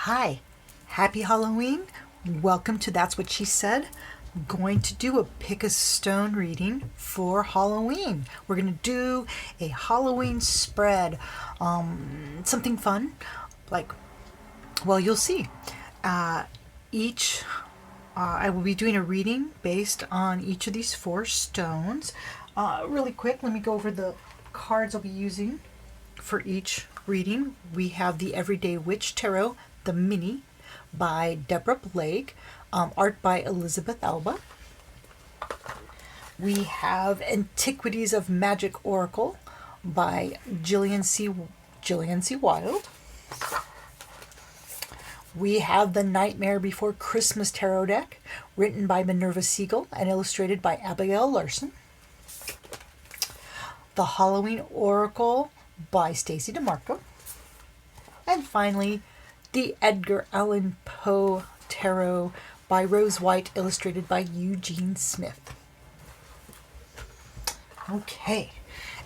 Hi, happy Halloween. Welcome to That's What She Said. Going to do a pick a stone reading for Halloween. We're going to do a Halloween spread. Something fun. You'll see. Each I will be doing a reading based on each of these 4 stones. Really quick, let me go over the cards I'll be using for each reading. We have the Everyday Witch Tarot, the mini, by Deborah Blake, art by Elizabeth Alba. We have Antiquities of Magic Oracle by Jillian C. Wild. We have the Nightmare Before Christmas Tarot deck, written by Minerva Siegel and illustrated by Abigail Larson. The Halloween Oracle by Stacy DeMarco. And finally, the Edgar Allan Poe Tarot by Rose White, illustrated by Eugene Smith. Okay.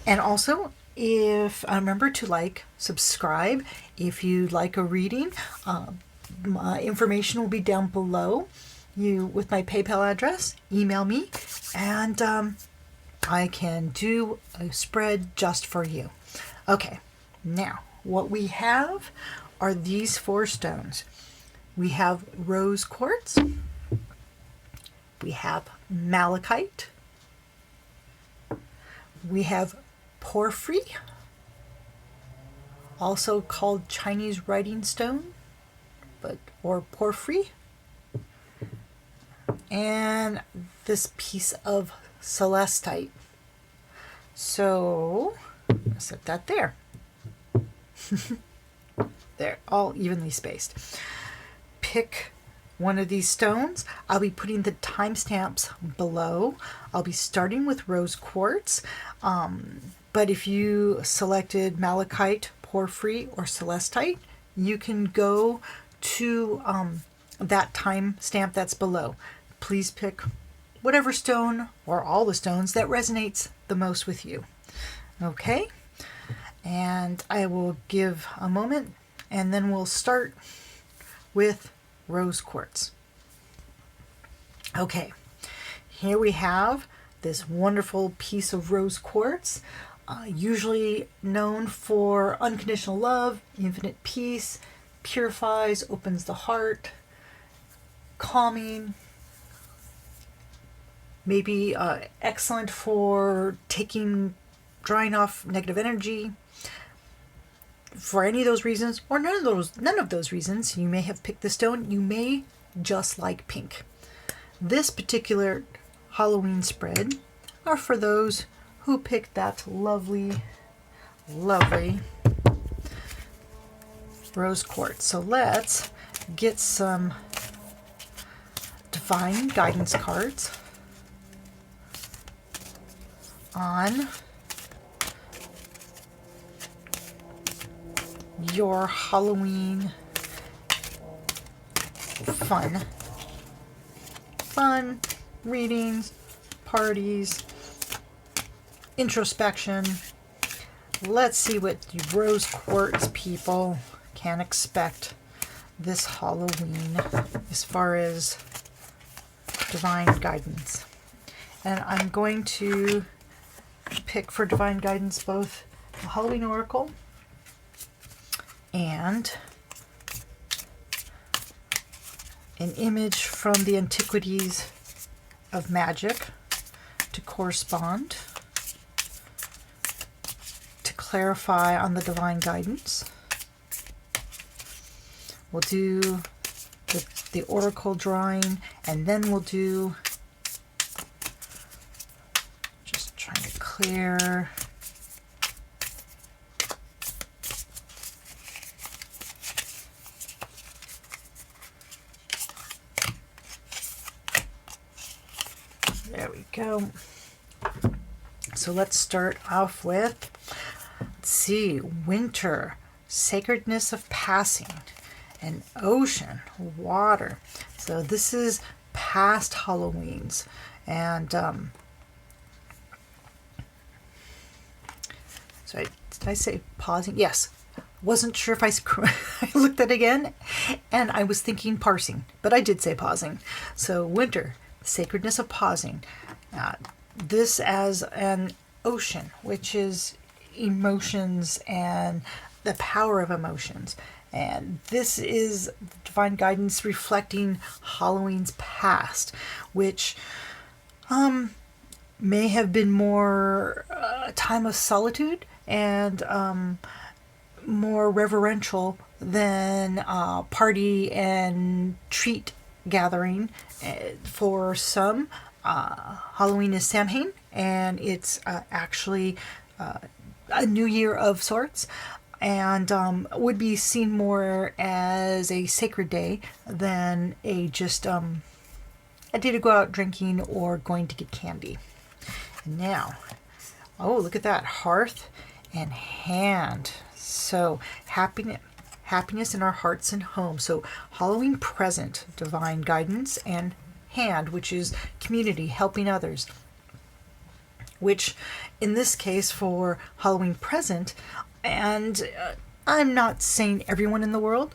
And also, if remember to subscribe if you'd like a reading. My information will be down below with my PayPal address. Email me, and I can do a spread just for you. Okay, now what we have are these 4 stones. We have rose quartz, we have malachite, we have porphyry, also called Chinese writing stone, or porphyry, and this piece of celestite. So I'll set that there. They're all evenly spaced. Pick one of these stones. I'll be putting the timestamps below. I'll be starting with rose quartz, but if you selected malachite, porphyry, or celestite, you can go to that timestamp that's below. Please pick whatever stone or all the stones that resonates the most with you. Okay? And I will give a moment, and then we'll start with rose quartz. Okay, here we have this wonderful piece of rose quartz, usually known for unconditional love, infinite peace, purifies, opens the heart, calming, maybe excellent for drying off negative energy. For any of those reasons, or none of those reasons, you may have picked the stone. You may just like pink. This particular Halloween spread are for those who picked that lovely, lovely rose quartz. So let's get some divine guidance cards on your Halloween fun readings, parties, introspection. Let's see what you rose quartz people can expect this Halloween as far as divine guidance. And I'm going to pick for divine guidance both the Halloween Oracle and an image from the Antiquities of Magic to correspond, to clarify on the divine guidance. We'll do the oracle drawing, and then we'll do, just trying to clear. There we go. So let's start off with, let's see, winter, sacredness of passing, and ocean, water. So this is past Halloweens. And so did I say pausing? Yes. Wasn't sure if I looked at it again, and I was thinking parsing, but I did say pausing. So winter, sacredness of pausing. This as an ocean, which is emotions and the power of emotions. And this is divine guidance reflecting Halloween's past, which may have been more a time of solitude and more reverential than party and treat gathering. For some, Halloween is Samhain, and it's actually a new year of sorts, and would be seen more as a sacred day than a just a day to go out drinking or going to get candy. And now, oh, look at that, hearth and hand. So happiness in our hearts and homes. So Halloween present, divine guidance, and hand, which is community, helping others. Which in this case for Halloween present, and I'm not saying everyone in the world,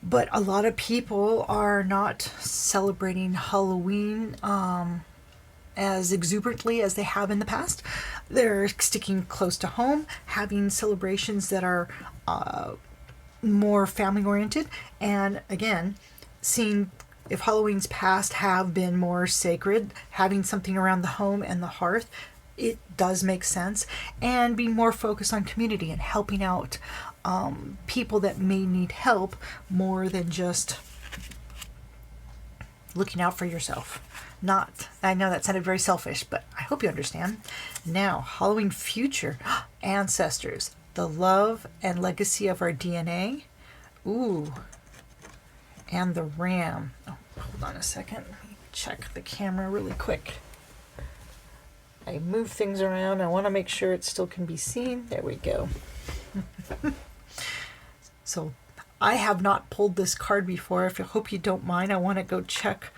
but a lot of people are not celebrating Halloween as exuberantly as they have in the past. They're sticking close to home, having celebrations that are more family oriented, and again, seeing if Halloween's past have been more sacred, having something around the home and the hearth, it does make sense, and being more focused on community and helping out people that may need help more than just looking out for yourself. I know that sounded very selfish, but I hope you understand. Now, Halloween future, ancestors, the love and legacy of our DNA. Ooh, and the ram. Oh, hold on a second. Let me check the camera really quick. I move things around. I want to make sure it still can be seen. There we go. So, I have not pulled this card before. If I hope you don't mind, I want to go check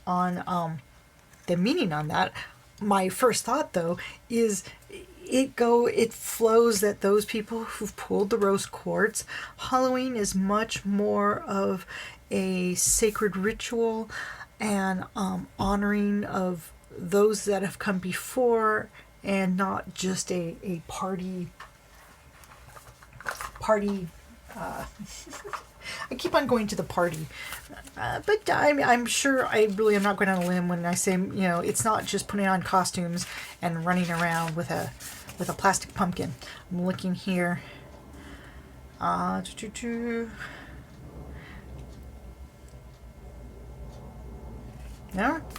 on the meaning on that. My first thought, though, is it flows that those people who've pulled the rose quartz, Halloween is much more of a sacred ritual and honoring of those that have come before, and not just a party. I keep on going to the party, but I'm sure I really am not going on a limb when I say, it's not just putting on costumes and running around with a plastic pumpkin. I'm looking here. No,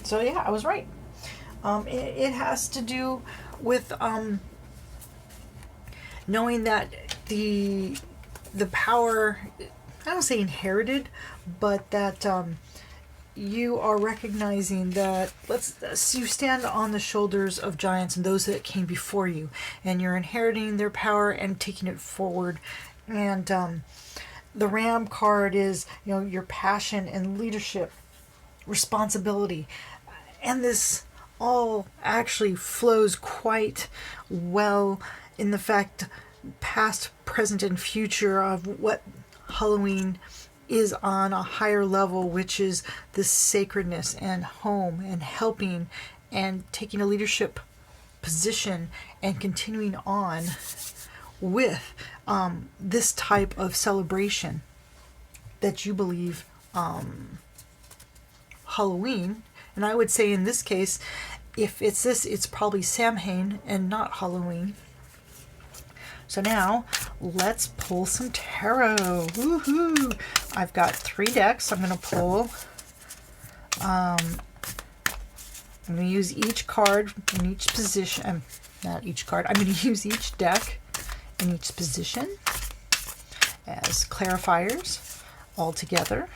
so yeah, I was right. It has to do with knowing that the power, I don't say inherited, but that you are recognizing that you stand on the shoulders of giants and those that came before you, and you're inheriting their power and taking it forward. And the ram card is your passion and leadership, responsibility, and this all actually flows quite well in the fact past, present, and future of what Halloween is on a higher level, which is the sacredness and home and helping and taking a leadership position and continuing on with this type of celebration that you believe Halloween. And I would say in this case, if it's this, it's probably Samhain and not Halloween. So now, let's pull some tarot. Woohoo! I've got 3 decks I'm going to pull. I'm going to use each card in each position. Not each card. I'm going to use each deck in each position as clarifiers all together.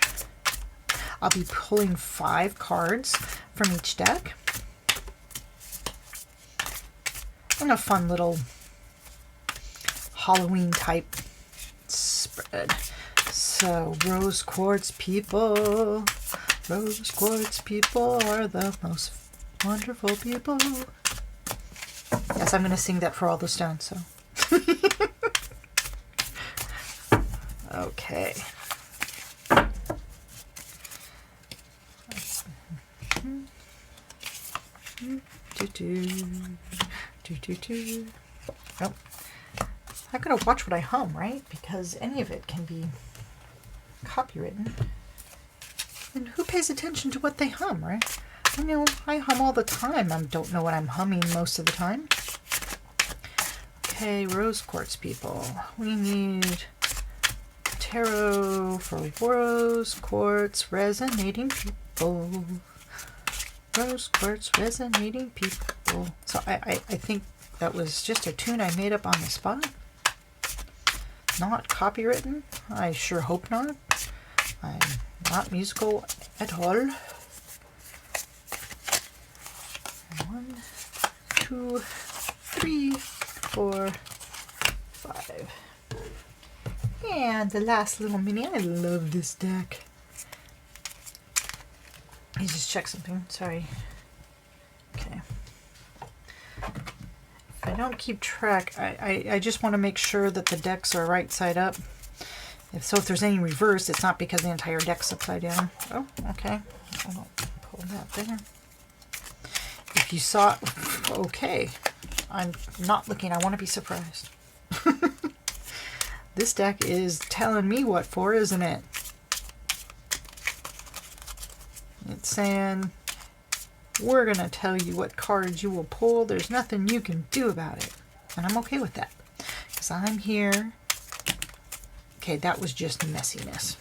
I'll be pulling 5 cards from each deck. And a fun little Halloween type spread. So rose quartz people are the most wonderful people. Yes, I'm going to sing that for all the stones. So Okay. Oh, I gotta watch what I hum, right? Because any of it can be copywritten. And who pays attention to what they hum, right? I know I hum all the time. I don't know what I'm humming most of the time. Okay, rose quartz people. We need tarot for rose quartz resonating people. Rose quartz resonating people. So I think that was just a tune I made up on the spot. Not copywritten. I sure hope not. I'm not musical at all. 1, 2, 3, 4, 5. And the last little mini. I love this deck. Let me just check something. Sorry. Okay. If I don't keep track, I just want to make sure that the decks are right side up. If there's any reverse, it's not because the entire deck's upside down. Oh, okay. I'll pull that there. If you saw, okay. I'm not looking. I want to be surprised. This deck is telling me what for, isn't it? It's saying, we're going to tell you what cards you will pull. There's nothing you can do about it. And I'm okay with that. Because I'm here. Okay, that was just messiness.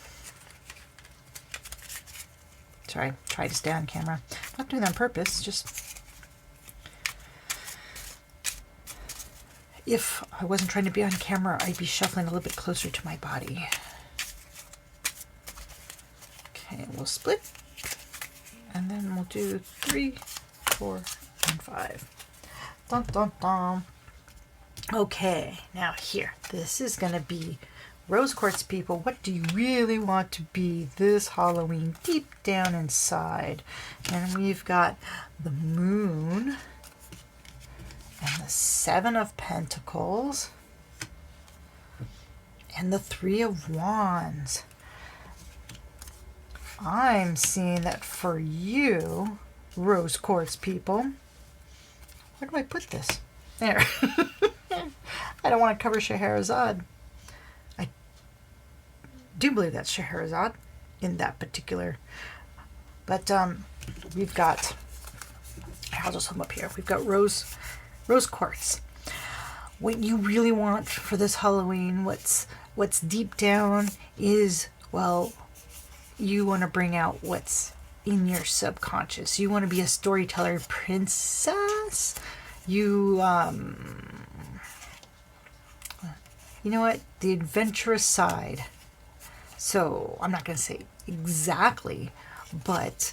Sorry, try to stay on camera. I'm not doing that on purpose, just... If I wasn't trying to be on camera, I'd be shuffling a little bit closer to my body. Okay, we'll split. And then we'll do 3, 4, and 5. Dun, dun, dun. Okay, now here. This is going to be rose quartz people. What do you really want to be this Halloween deep down inside? And we've got the moon and the 7 of Pentacles and the 3 of Wands. I'm seeing that for you, rose quartz people. Where do I put this? There. I don't want to cover Scheherazade. I do believe that's Scheherazade in that particular. But we've got, I'll just hold them up here. We've got rose quartz. What you really want for this Halloween, what's deep down is, well, you want to bring out what's in your subconscious. You want to be a storyteller princess. You know what? The adventurous side. So I'm not going to say exactly, but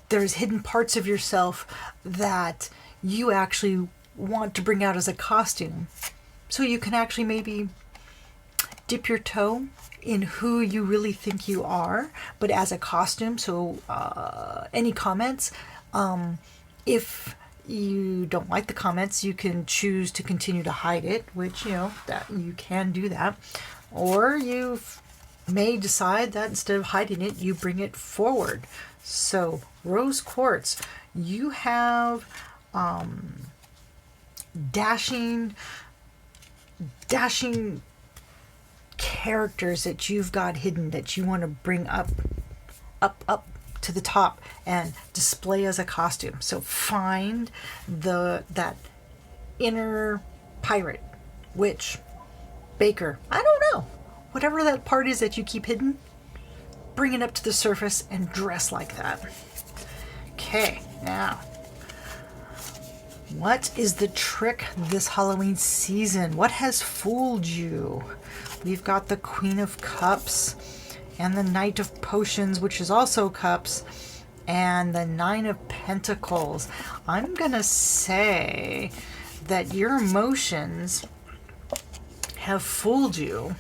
there's hidden parts of yourself that you actually want to bring out as a costume. So you can actually maybe dip your toe in who you really think you are, but as a costume. So any comments, if you don't like the comments, you can choose to continue to hide it, which, that you can do that. Or you may decide that instead of hiding it, you bring it forward. So rose quartz, you have dashing characters that you've got hidden that you want to bring up to the top and display as a costume. So find that inner pirate, witch, baker, I don't know, whatever that part is that you keep hidden, bring it up to the surface and dress like that. Okay, now, what is the trick this Halloween season? What has fooled you? We've got the Queen of Cups and the Knight of Potions, which is also cups, and the 9 of Pentacles. I'm going to say that your emotions have fooled you.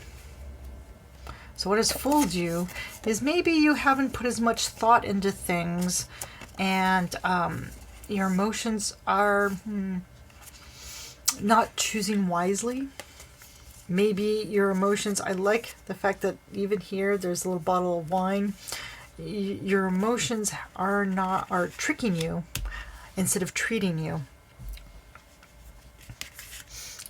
So what has fooled you is maybe you haven't put as much thought into things, and your emotions are not choosing wisely. Maybe your emotions, I like the fact that even here there's a little bottle of wine. Your emotions are tricking you instead of treating you.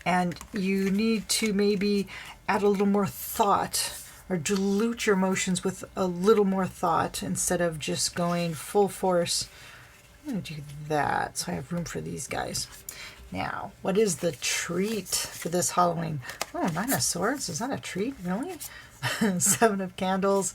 And you need to maybe add a little more thought or dilute your emotions with a little more thought instead of just going full force. I'm going to do that so I have room for these guys. Now, what is the treat for this Halloween? Oh, 9 of Swords. Is that a treat? Really? 7 of Candles.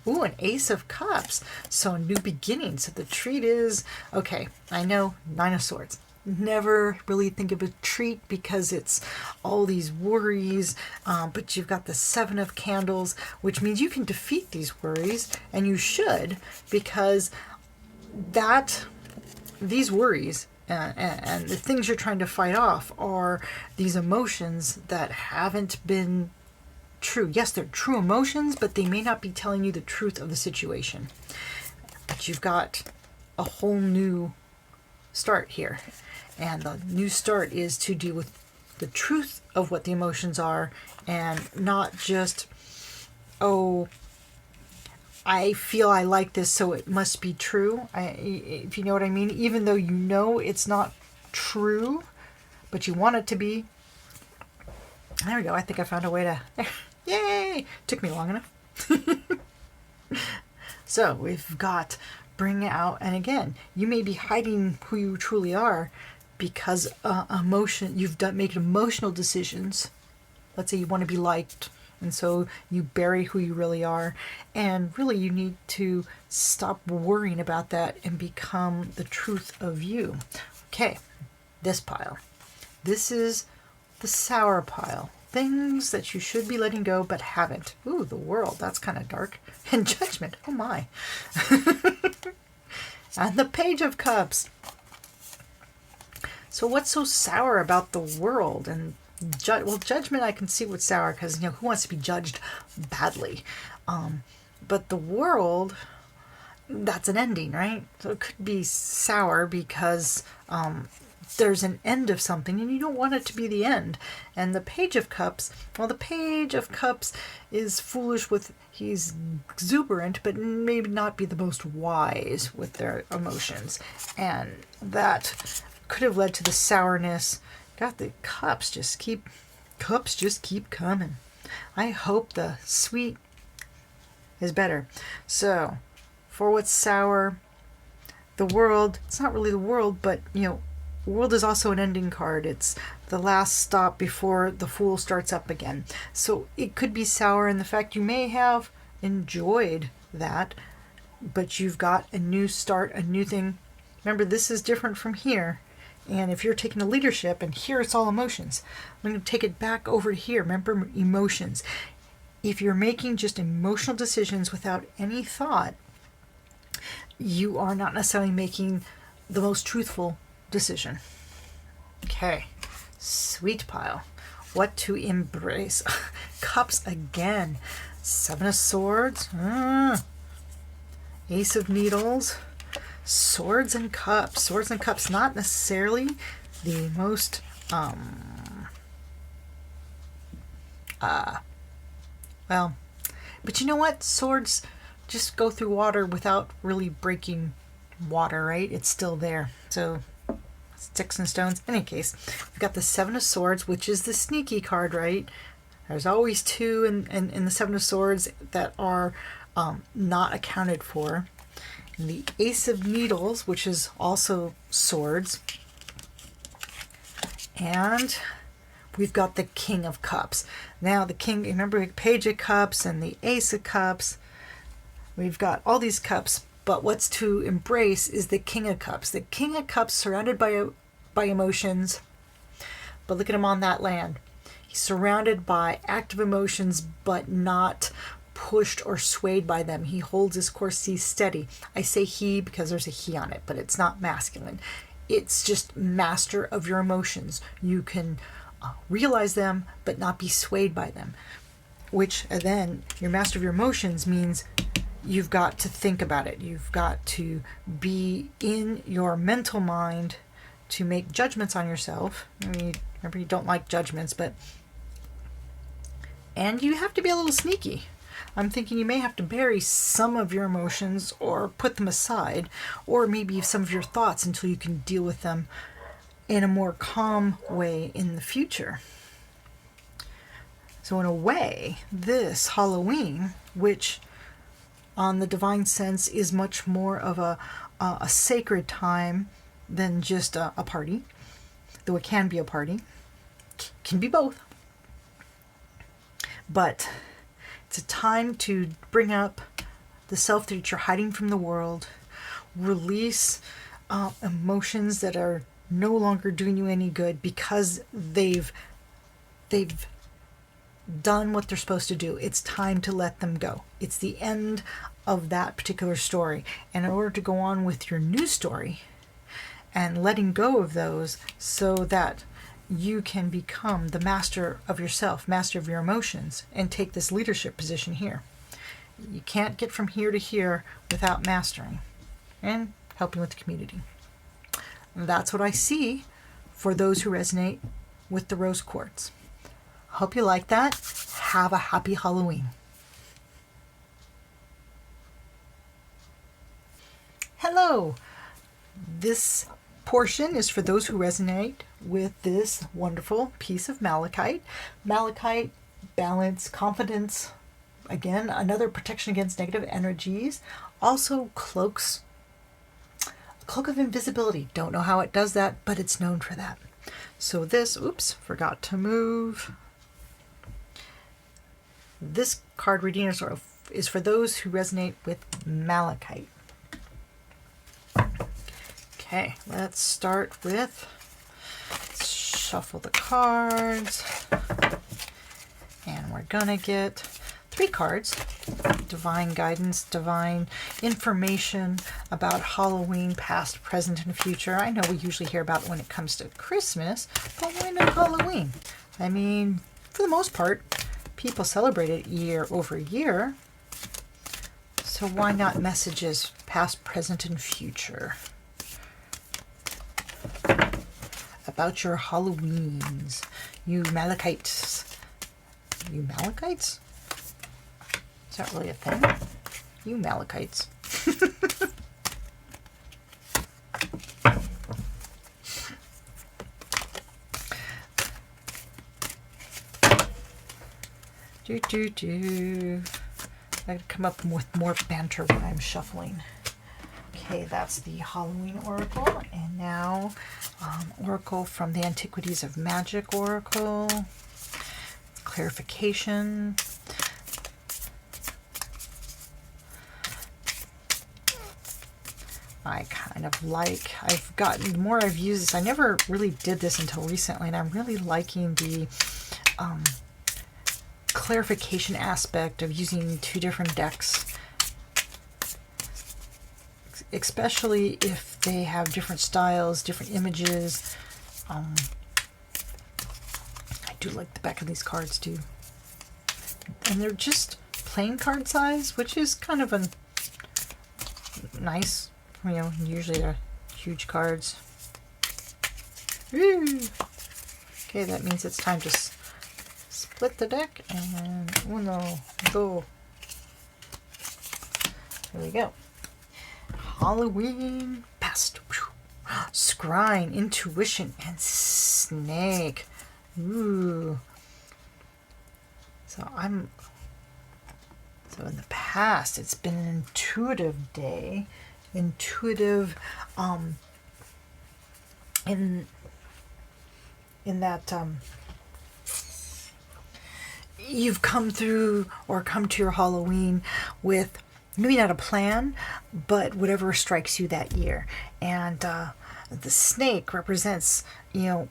Ooh, an Ace of Cups. So a new beginning. So the treat is, okay, I know, 9 of Swords. Never really think of a treat because it's all these worries, but you've got the 7 of Candles, which means you can defeat these worries, and you should, because these worries and the things you're trying to fight off are these emotions that haven't been true. Yes, they're true emotions, but they may not be telling you the truth of the situation. But you've got a whole new start here. And the new start is to deal with the truth of what the emotions are and not just, oh, I feel I like this, so it must be true. If you know what I mean, even though you know it's not true, but you want it to be. There we go. I think I found a way to, yay! Took me long enough. So we've got bring out, and again, you may be hiding who you truly are because you've made emotional decisions. Let's say you want to be liked, and so you bury who you really are. And really, you need to stop worrying about that and become the truth of you. Okay, this pile. This is the sour pile. Things that you should be letting go but haven't. Ooh, the World. That's kind of dark. And Judgment. Oh my. And the Page of Cups. So what's so sour about the World? And Judgment, I can see what's sour because, who wants to be judged badly? But the World, that's an ending, right? So it could be sour because there's an end of something and you don't want it to be the end. And the Page of Cups, well, the Page of Cups is foolish he's exuberant, but maybe not be the most wise with their emotions. And that could have led to the sourness. God, the cups just keep coming. I hope the sweet is better. So, for what's sour, the World, it's not really the World, but, World is also an ending card. It's the last stop before the Fool starts up again. So it could be sour in the fact you may have enjoyed that, but you've got a new start, a new thing. Remember, this is different from here. And if you're taking a leadership, and here it's all emotions, I'm going to take it back over to here. Remember, emotions. If you're making just emotional decisions without any thought, you are not necessarily making the most truthful decision. Okay, sweet pile. What to embrace? Cups again. 7 of Swords. Ace of Needles. Swords and Cups. Swords and Cups, not necessarily the most well, but you know what? Swords just go through water without really breaking water, right? It's still there. So sticks and stones. In any case, we've got the 7 of Swords, which is the sneaky card, right? There's always 2 in the 7 of Swords that are not accounted for. And the Ace of Needles, which is also swords. And we've got the King of Cups. Now the King, remember, Page of Cups and the Ace of Cups. We've got all these cups, but what's to embrace is the King of Cups. The King of Cups surrounded by emotions, but look at him on that land. He's surrounded by active emotions, but not pushed or swayed by them. He holds his course, he's steady. I say he because there's a he on it, but it's not masculine. It's just master of your emotions. You can realize them, but not be swayed by them. Which then, your master of your emotions means you've got to think about it. You've got to be in your mental mind to make judgments on yourself. I mean, remember, you don't like judgments, but And you have to be a little sneaky. I'm thinking you may have to bury some of your emotions or put them aside, or maybe some of your thoughts until you can deal with them in a more calm way in the future. So in a way, this Halloween, which on the divine sense is much more of a sacred time than just a party, though it can be a party, can be both. But it's a time to bring up the self that you're hiding from the world, release emotions that are no longer doing you any good because they've done what they're supposed to do. It's time to let them go. It's the end of that particular story. And in order to go on with your new story and letting go of those so that you can become the master of yourself, master of your emotions, and take this leadership position here. You can't get from here to here without mastering and helping with the community. And that's what I see for those who resonate with the rose quartz. Hope you like that. Have a happy Halloween. Hello. This portion is for those who resonate with this wonderful piece of malachite. Malachite, balance, confidence, again, another protection against negative energies. Also cloaks, a cloak of invisibility. Don't know how it does that, but it's known for that. So this, forgot to move. This card reading is for those who resonate with malachite. Okay, let's start with, shuffle the cards, and we're gonna get 3 cards. Divine guidance, divine information about Halloween, past, present, and future. I know we usually hear about it when it comes to Christmas, but why not Halloween? I mean, for the most part, people celebrate it year over year. So why not messages past, present, and future about your Halloweens, you Malachites. You Malachites? Is that really a thing? You Malachites. I gotta come up with more banter when I'm shuffling. Okay, that's the Halloween Oracle, and now Oracle from the Antiquities of Magic Oracle. Clarification. I kind of like, I've gotten, the more I've used this, I never really did this until recently, and I'm really liking the clarification aspect of using 2 different decks, especially if they have different styles, different images. I do like the back of these cards too, and they're just plain card size, which is kind of a nice, usually they're huge cards. Woo! Okay, that means it's time to split the deck, and uno, dos. There we go. Halloween, past, scrying, intuition, and snake. Ooh. So in the past, it's been an intuitive day. Intuitive, in that, you've come through or come to your Halloween with maybe not a plan, but whatever strikes you that year. And the snake represents,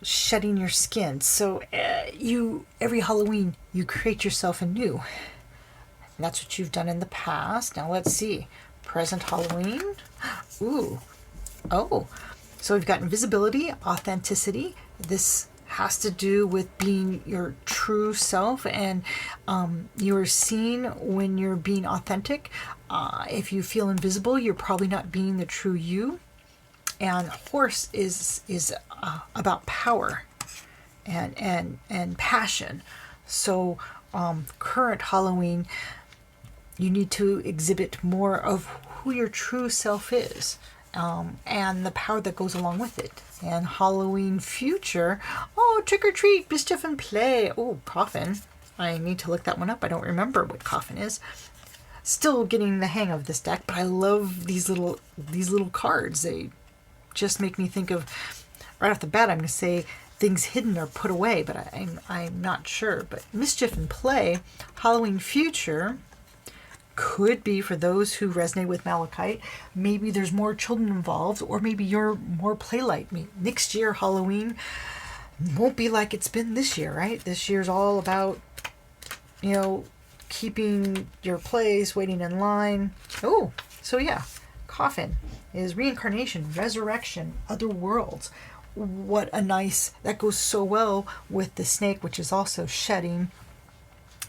shedding your skin. So every Halloween, you create yourself anew. And that's what you've done in the past. Now let's see. Present Halloween. Ooh. Oh. So we've got invisibility, authenticity. This has to do with being your true self, and you're seen when you're being authentic. If you feel invisible, you're probably not being the true you. And horse is about power and passion. So current Halloween, you need to exhibit more of who your true self is, and the power that goes along with it. And Halloween future, oh, trick or treat, mischief and play. Oh, coffin. I need to look that one up. I don't remember what coffin is. Still getting the hang of this deck, but I love these little cards. They just make me think of, right off the bat, I'm going to say things hidden or put away, but I'm not sure. But mischief and play, Halloween future, could be for those who resonate with Malachite. Maybe there's more children involved, or maybe you're more play-like me. Next year, Halloween won't be like it's been this year, right? This year's all about, keeping your place, waiting in line. Oh, so yeah, coffin is reincarnation, resurrection, other worlds. What a nice, that goes so well with the snake, which is also shedding,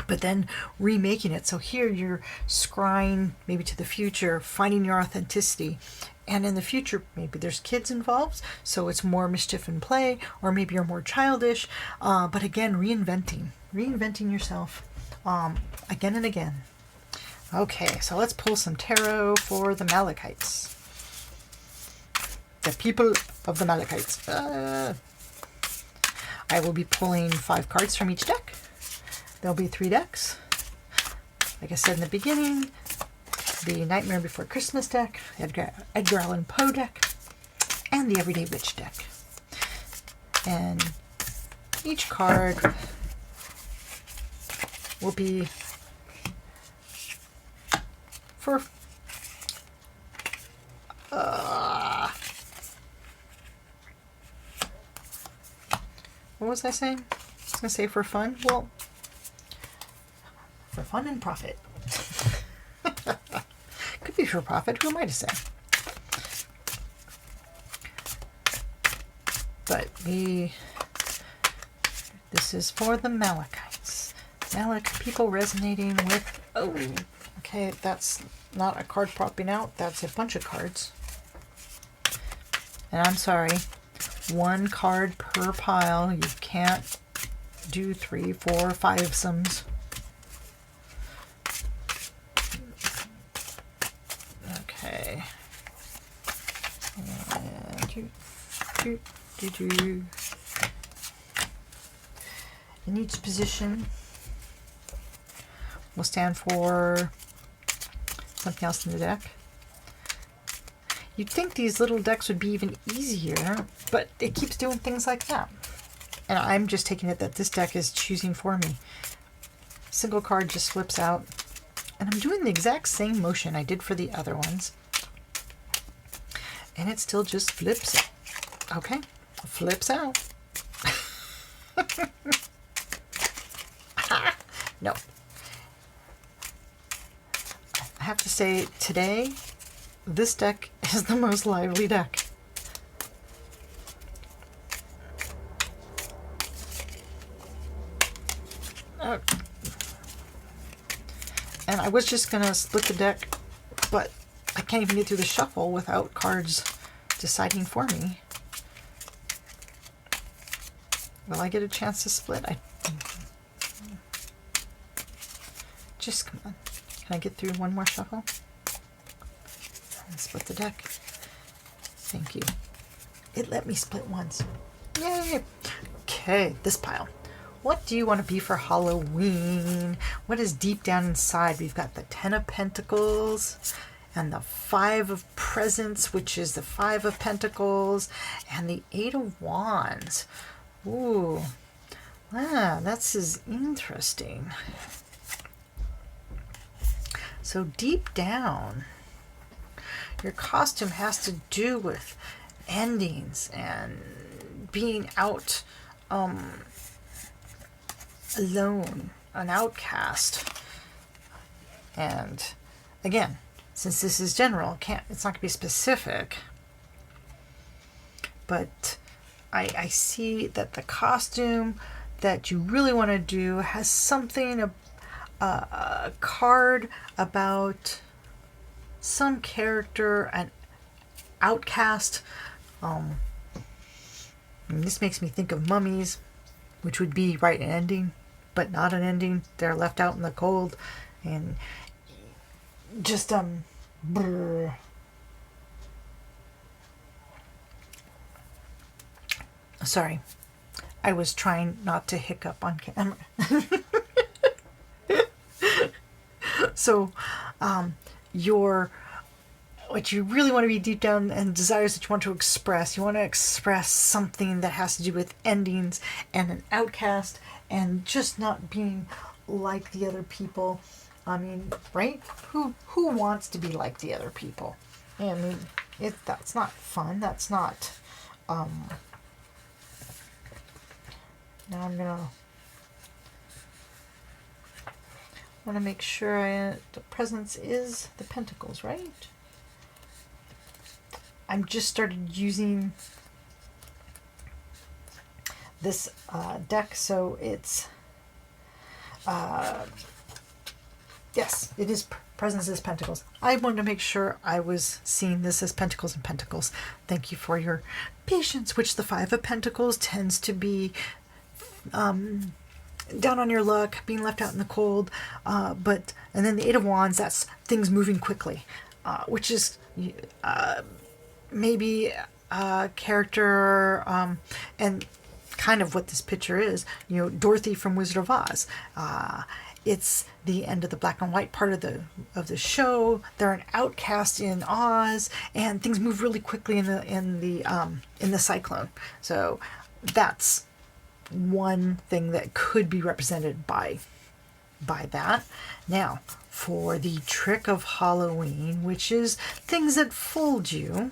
but then remaking it. So here you're scrying maybe to the future, finding your authenticity. And in the future, maybe there's kids involved, so it's more mischief and play, or maybe you're more childish. But again, reinventing yourself again and again. Okay, so let's pull some tarot for the Malachites. The people of the Malachites. I will be pulling 5 cards from each deck. There'll be 3 decks. Like I said in the beginning, the Nightmare Before Christmas deck, Edgar Allan Poe deck, and the Everyday Witch deck. And each card will be for what was I saying? I was going to say for fun. Well, for fun and profit. Could be for profit. Who am I to say? But this is for the Malachites. People resonating with, okay, that's not a card popping out. That's a bunch of cards. And I'm sorry, 1 card per pile. You can't do 3, 4, 5 sums. Okay. And in each position will stand for something else in the deck. You'd think these little decks would be even easier, but it keeps doing things like that. And I'm just taking it that this deck is choosing for me. Single card just flips out. And I'm doing the exact same motion I did for the other ones. And it still just flips out. Okay, flips out. No. I have to say, today, this deck is the most lively deck. And I was just going to split the deck, but I can't even get through the shuffle without cards deciding for me. Will I get a chance to split? Just come on. Can I get through one more shuffle? And split the deck. Thank you. It let me split once. Yay! Okay, this pile. What do you want to be for Halloween? What is deep down inside? We've got the 10 of Pentacles and the 5 of Presents, which is the 5 of Pentacles, and the 8 of Wands. Ooh, that's interesting. So deep down, your costume has to do with endings and being out alone, an outcast. And again, since this is general, it's not going to be specific, but I see that the costume that you really want to do has something, a card about some character, an outcast. And this makes me think of mummies, which would be, right, an ending. but not an ending. They're left out in the cold, and just brr. Sorry, I was trying not to hiccup on camera. So, what you really want to be deep down and desires that you want to express. You want to express something that has to do with endings and an outcast and just not being like the other people. I mean, right? Who wants to be like the other people? I mean, that's not fun. That's not. Now I'm gonna want to make sure the presence is the pentacles, right? I'm just started using this deck, so it's yes, it is presence is pentacles. I wanted to make sure I was seeing this as pentacles and pentacles. Thank you for your patience, which the Five of Pentacles tends to be down on your luck, being left out in the cold, and then the Eight of Wands, that's things moving quickly, which is maybe a character, and kind of what this picture is, Dorothy from Wizard of Oz. It's the end of the black and white part of the show. They're an outcast in Oz, and things move really quickly in the cyclone. So that's one thing that could be represented by that. Now, for the trick of Halloween, which is things that fooled you,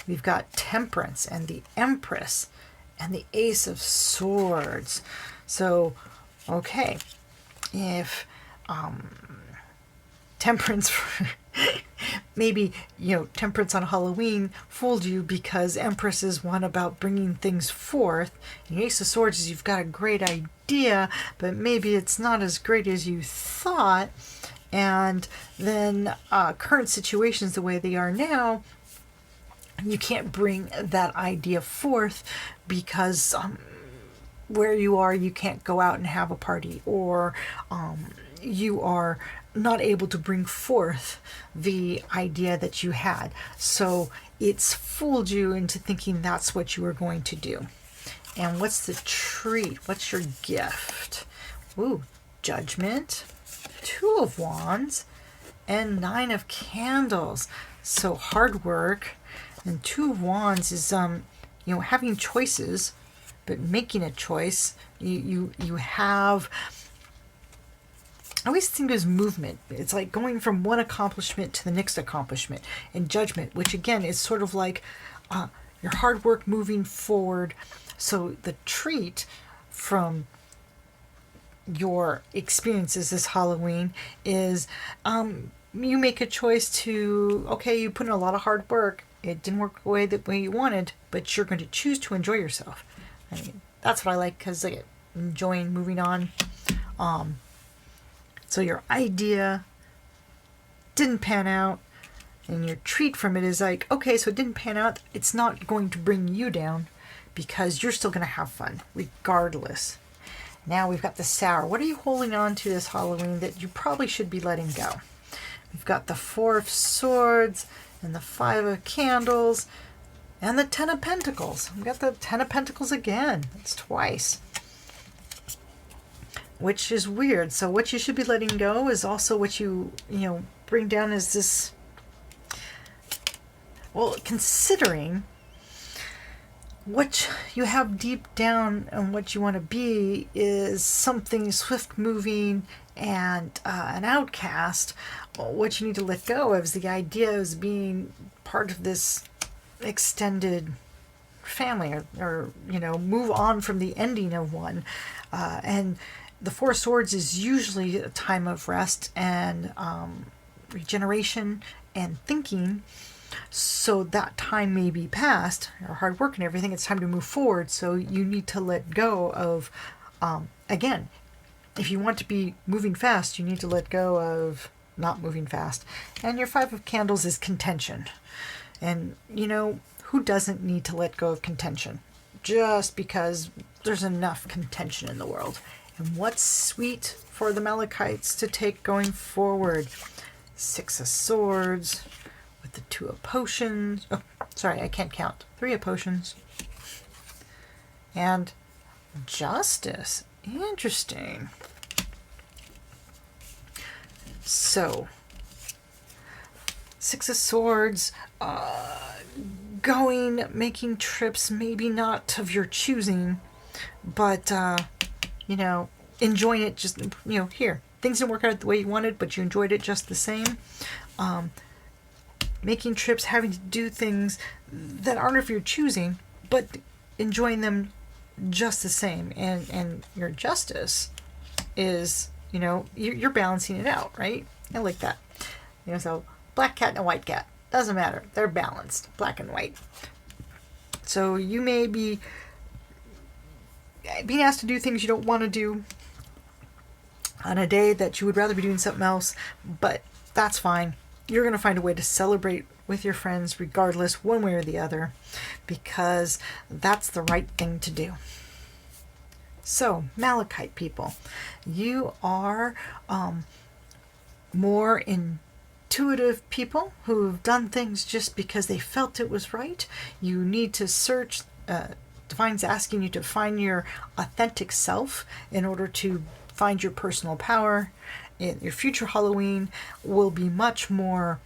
we've got Temperance and the Empress and the Ace of Swords. So, okay, if Temperance maybe Temperance on Halloween fooled you because Empress is one about bringing things forth, and Ace of Swords is you've got a great idea, but maybe it's not as great as you thought, and then current situations the way they are now, you can't bring that idea forth because where you are, you can't go out and have a party, or you are not able to bring forth the idea that you had. So it's fooled you into thinking that's what you were going to do. And what's the treat? What's your gift? Ooh, Judgment, Two of Wands, and Nine of Candles. So hard work. And Two of Wands is having choices, but making a choice. You have, I always think there's movement. It's like going from one accomplishment to the next accomplishment. And Judgment, which again is sort of like your hard work moving forward. So the treat from your experiences this Halloween is you make a choice to, okay, you put in a lot of hard work. It didn't work the way you wanted, but you're going to choose to enjoy yourself. I mean, that's what I like, because I enjoying moving on. So your idea didn't pan out, and your treat from it is like, okay, so it didn't pan out. It's not going to bring you down because you're still going to have fun regardless. Now we've got the Sour. What are you holding on to this Halloween that you probably should be letting go? We've got the Four of Swords and the Five of Candles and the Ten of Pentacles. We've got the Ten of Pentacles again. It's twice, which is weird. So what you should be letting go is also what you bring down as this, well, considering what you have deep down and what you want to be is something swift moving and an outcast. What you need to let go of is the idea of being part of this extended family, or move on from the ending of one. And the Four of Swords is usually a time of rest and regeneration and thinking. So that time may be past, or hard work and everything. It's time to move forward. So you need to let go of, again, if you want to be moving fast, you need to let go of not moving fast. And your Five of Candles is contention. And, who doesn't need to let go of contention? Just because there's enough contention in the world. And what's sweet for the Malachites to take going forward? 6 of Swords with the 2 of Potions. Oh, sorry, I can't count. 3 of Potions. And Justice. Interesting. So, 6 of Swords, making trips, maybe not of your choosing, but, enjoying it just, here. Things didn't work out the way you wanted, but you enjoyed it just the same. Making trips, having to do things that aren't of your choosing, but enjoying them just the same. And your justice is, you're balancing it out, right? I like that. So black cat and a white cat, doesn't matter. They're balanced, black and white. So you may be being asked to do things you don't want to do on a day that you would rather be doing something else, but that's fine. You're going to find a way to celebrate with your friends regardless, one way or the other, because that's the right thing to do. So, Malachite people, you are more intuitive people who've done things just because they felt it was right. You need to search. Divine's asking you to find your authentic self in order to find your personal power. Your future Halloween will be much more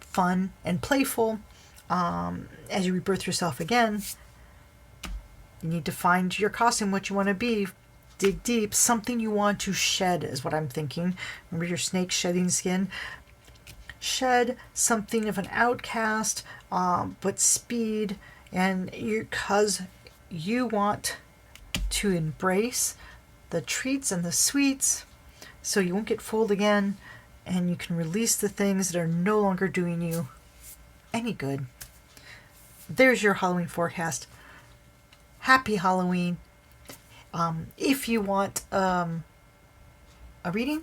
fun and playful as you rebirth yourself again. You need to find your costume, what you want to be. Dig deep. Something you want to shed is what I'm thinking. Remember your snake shedding skin? Shed something of an outcast, but speed, and because you want to embrace the treats and the sweets so you won't get fooled again, and you can release the things that are no longer doing you any good. There's your Halloween forecast. Happy Halloween. If you want a reading,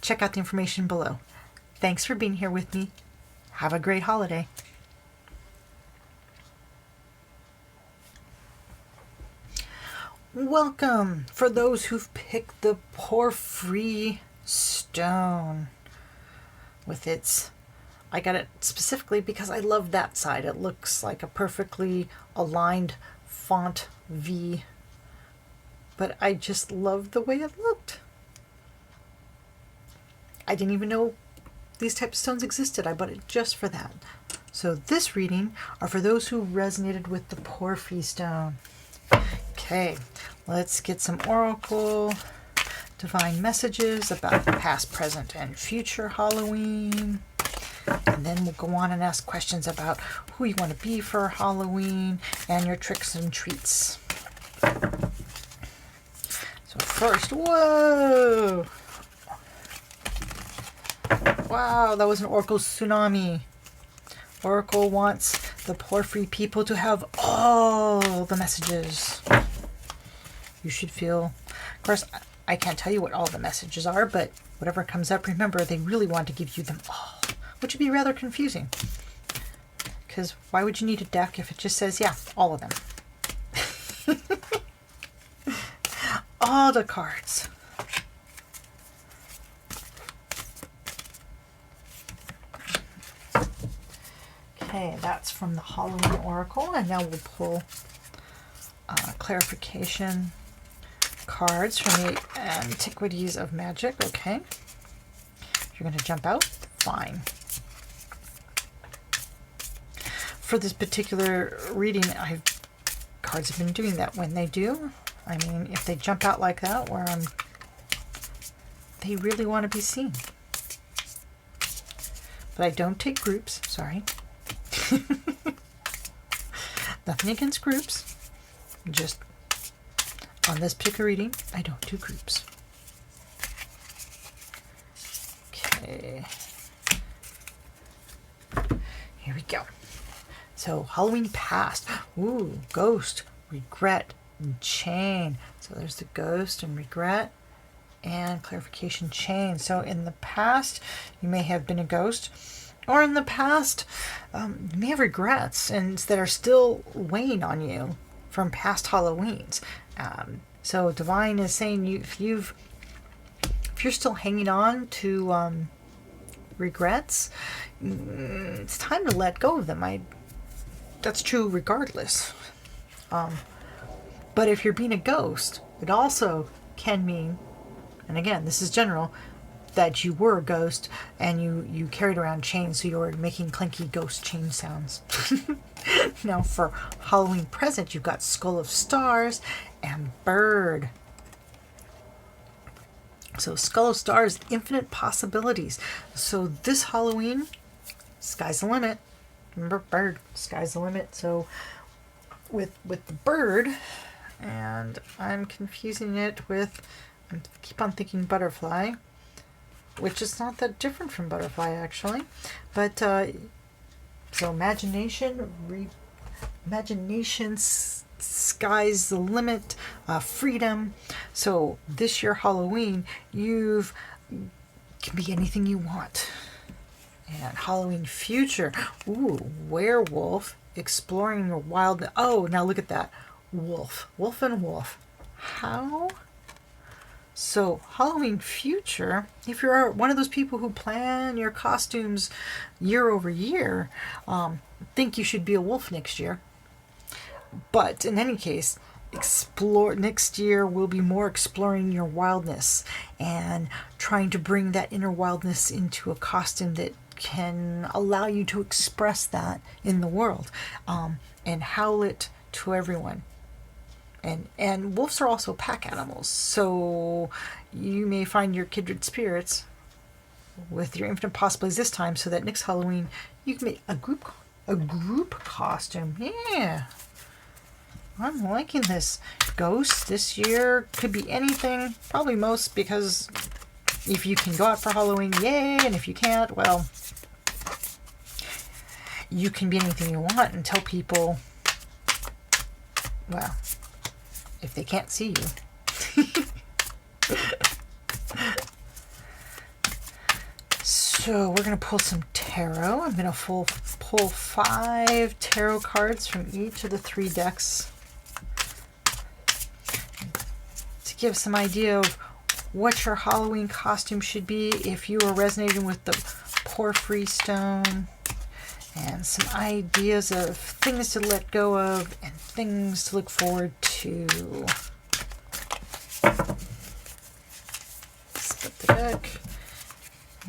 check out the information below. Thanks for being here with me. Have a great holiday. Welcome for those who've picked the Porphyry stone with its, I got it specifically because I love that side. It looks like a perfectly aligned font V, but I just loved the way it looked. I didn't even know these types of stones existed. I bought it just for that. So this reading are for those who resonated with the Porphyry stone. Okay, let's get some oracle divine messages about past, present, and future Halloween. And then we'll go on and ask questions about who you want to be for Halloween and your tricks and treats. So first, whoa! Wow, that was an oracle tsunami. Oracle wants the Porphyry people to have all the messages. You should feel, of course, I can't tell you what all the messages are, but whatever comes up, remember, they really want to give you them all, which would be rather confusing. Because why would you need a deck if it just says, yeah, all of them? All the cards. Okay, that's from the Halloween Oracle, and now we'll pull clarification cards from the Antiquities of Magic. Okay. If you're going to jump out, fine. For this particular reading, cards have been doing that when they do. I mean, if they jump out like that, where they really want to be seen. But I don't take groups, sorry. Nothing against groups. Just on this particular reading, I don't do groups. Okay. Here we go. So, Halloween past. Ooh, ghost, regret, and chain. So there's the ghost and regret and clarification chain. So in the past, you may have been a ghost. Or in the past, you may have regrets and that are still weighing on you from past Halloweens. So Divine is saying if you're still hanging on to regrets, it's time to let go of them. That's true regardless. But if you're being a ghost, it also can mean, and again, this is general, that you were a ghost and you carried around chains, so you were making clinky ghost chain sounds. Now for Halloween present, you've got Skull of Stars and Bird. So Skull of Stars, infinite possibilities. So this Halloween, sky's the limit. Remember, bird, sky's the limit. So with the bird, and I'm confusing it with, I keep on thinking butterfly, which is not that different from butterfly actually. But so imagination, sky's the limit, freedom. So this year Halloween, can be anything you want. And Halloween future, ooh, werewolf, exploring your wild. Oh, now look at that, wolf and wolf. How? So Halloween future, if you're one of those people who plan your costumes year over year, think you should be a wolf next year. But in any case, next year will be more exploring your wildness and trying to bring that inner wildness into a costume that can allow you to express that in the world, and howl it to everyone. And wolves are also pack animals, so you may find your kindred spirits with your infinite possibilities this time, so that next Halloween you can make a group costume. Yeah, I'm liking this. Ghosts this year could be anything, probably most, because if you can go out for Halloween, yay, and if you can't, well, you can be anything you want and tell people, well, if they can't see you. So we're going to pull some tarot. I'm going to pull 5 tarot cards from each of the 3 decks to give some idea of what your Halloween costume should be if you are resonating with the Porphyry stone, and some ideas of things to let go of and things to look forward to. Split the deck.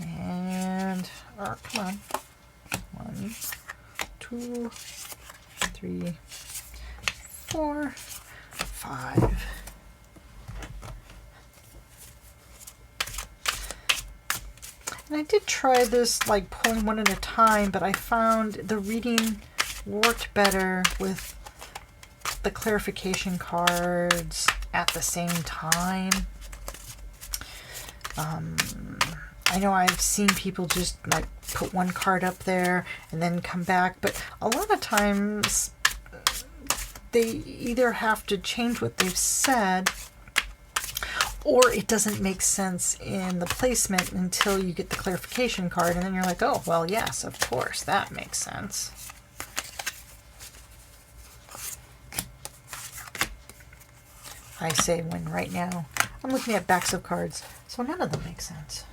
And, oh, come on. 1, 2, 3, 4, 5. And I did try this, like pulling one at a time, but I found the reading worked better with the clarification cards at the same time. I know I've seen people just like put one card up there and then come back, but a lot of times they either have to change what they've said, or it doesn't make sense in the placement until you get the clarification card, and then you're like, oh, well, yes, of course, that makes sense. I say when right now I'm looking at backs of cards, so none of them make sense.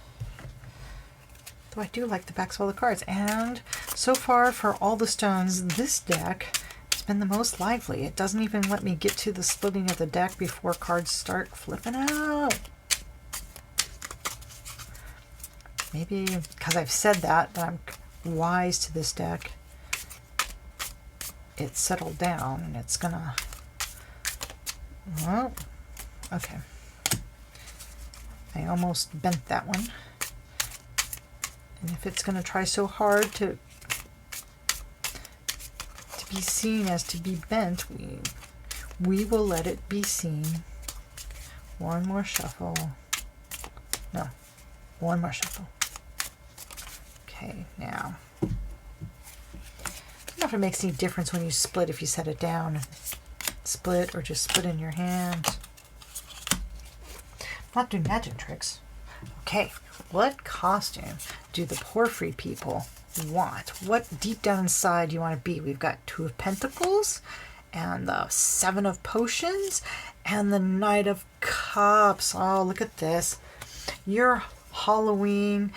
Though I do like the backs of all the cards. And so far for all the stones, this deck has been the most lively. It doesn't even let me get to the splitting of the deck before cards start flipping out. Maybe because I've said that I'm wise to this deck. It's settled down and it's gonna... Well, okay. I almost bent that one. And if it's going to try so hard to be seen as to be bent, we will let it be seen. One more shuffle. No, one more shuffle. Okay, now. I don't know if it makes any difference when you split, if you set it down, split, or just split in your hand. I'm not doing magic tricks. Okay, what costume do the Porphyry people want? What deep down inside do you want to be? We've got 2 of Pentacles and the Seven of Potions, and the Knight of Cups. Oh, look at this. Your Halloween.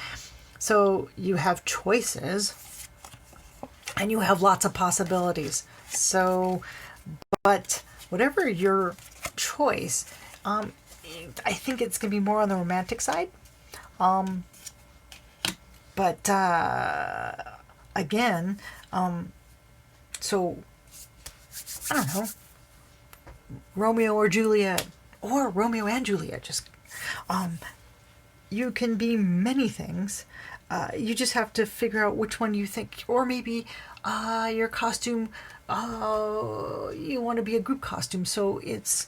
So you have choices and you have lots of possibilities. So, but whatever your choice, I think it's going to be more on the romantic side. But again, so I don't know, Romeo or Juliet, or Romeo and Juliet. Just you can be many things. You just have to figure out which one you think, or maybe your costume. You want to be a group costume, so it's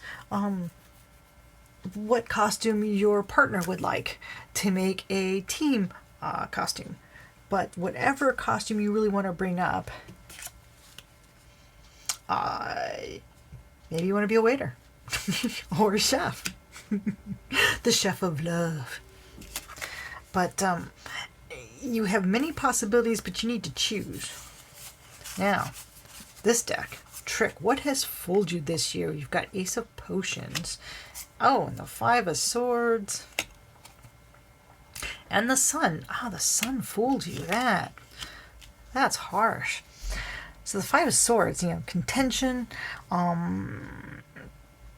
what costume your partner would like to make a team costume. But whatever costume you really want to bring up, maybe you want to be a waiter or a chef, the chef of love. But you have many possibilities, but you need to choose. Now, this deck, trick. What has fooled you this year? You've got Ace of Potions. Oh, and the Five of Swords. And the Sun. Ah, the Sun fooled you. That's harsh. So the Five of Swords, contention.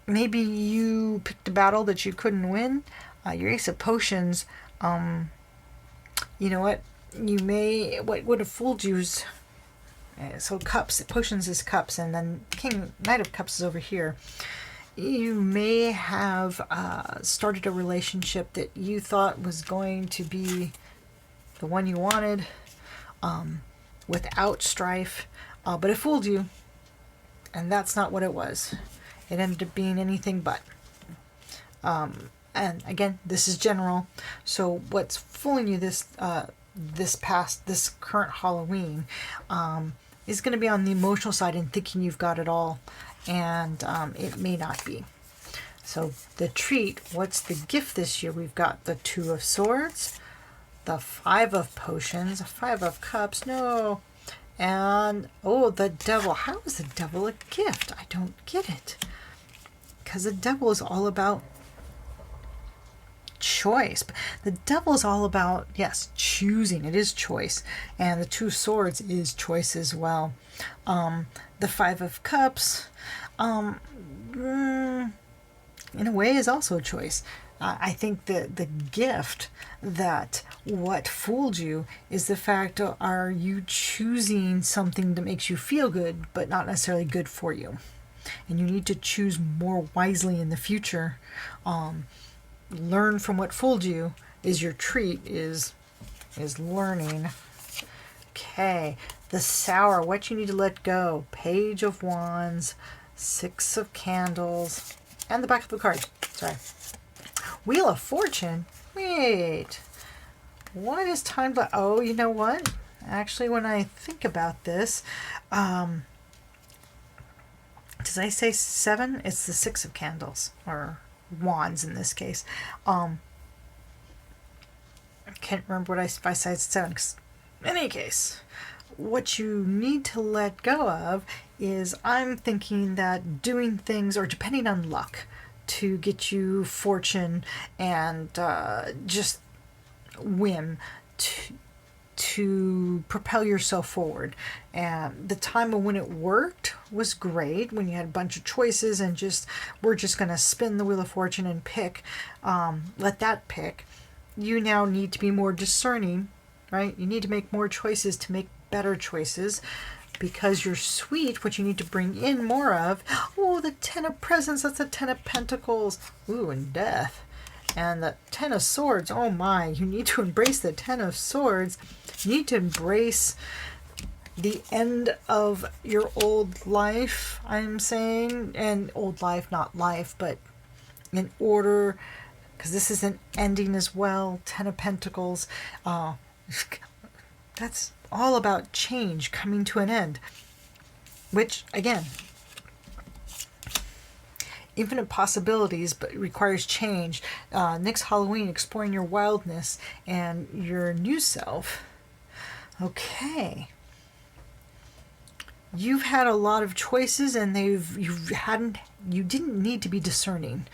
Maybe you picked a battle that you couldn't win. Your Ace of Potions, you know what? What would have fooled you is, so cups, potions is cups, and then Knight of Cups is over here. You may have started a relationship that you thought was going to be the one you wanted, without strife, but it fooled you, and that's not what it was. It ended up being anything but. And again, this is general. So what's fooling you this current Halloween is going to be on the emotional side and thinking you've got it all, and it may not be. So the treat, what's the gift this year? We've got the Two of Swords, the Five of Potions, the Five of Cups, no, and the Devil. How is the Devil a gift? I don't get it. Because the Devil is all about choice. The Devil is all about, yes, choosing. It is choice. And the Two of Swords is choice as well. The Five of Cups, in a way, is also a choice. I think that the gift, that what fooled you is the fact, are you choosing something that makes you feel good, but not necessarily good for you? And you need to choose more wisely in the future. Learn from what fooled you is your treat, is learning. Okay, the Sour, what you need to let go. Page of Wands, Six of Candles, and the back of the card. Sorry. Wheel of Fortune. Wait. What is time to... Oh, you know what? Actually, when I think about this, did I say 7? It's the Six of Candles, or Wands in this case. I can't remember what if I said 7. In any case, what you need to let go of is, I'm thinking that doing things, or depending on luck, to get you fortune and just whim to propel yourself forward. And the time of when it worked was great, when you had a bunch of choices and we're just going to spin the Wheel of Fortune and pick, let that pick. You now need to be more discerning, right? You need to make more choices to make better choices, because you're sweet, what you need to bring in more of. Oh, the Ten of Presents, that's the Ten of Pentacles. Ooh, and Death. And the Ten of Swords, oh my, you need to embrace the Ten of Swords. You need to embrace the end of your old life, I'm saying. And old life, not life, but in order, because this is an ending as well. Ten of Pentacles. That's all about change, coming to an end. Which, again, infinite possibilities, but it requires change. Next Halloween, exploring your wildness and your new self. Okay. you've had a lot of choices, and you didn't need to be discerning,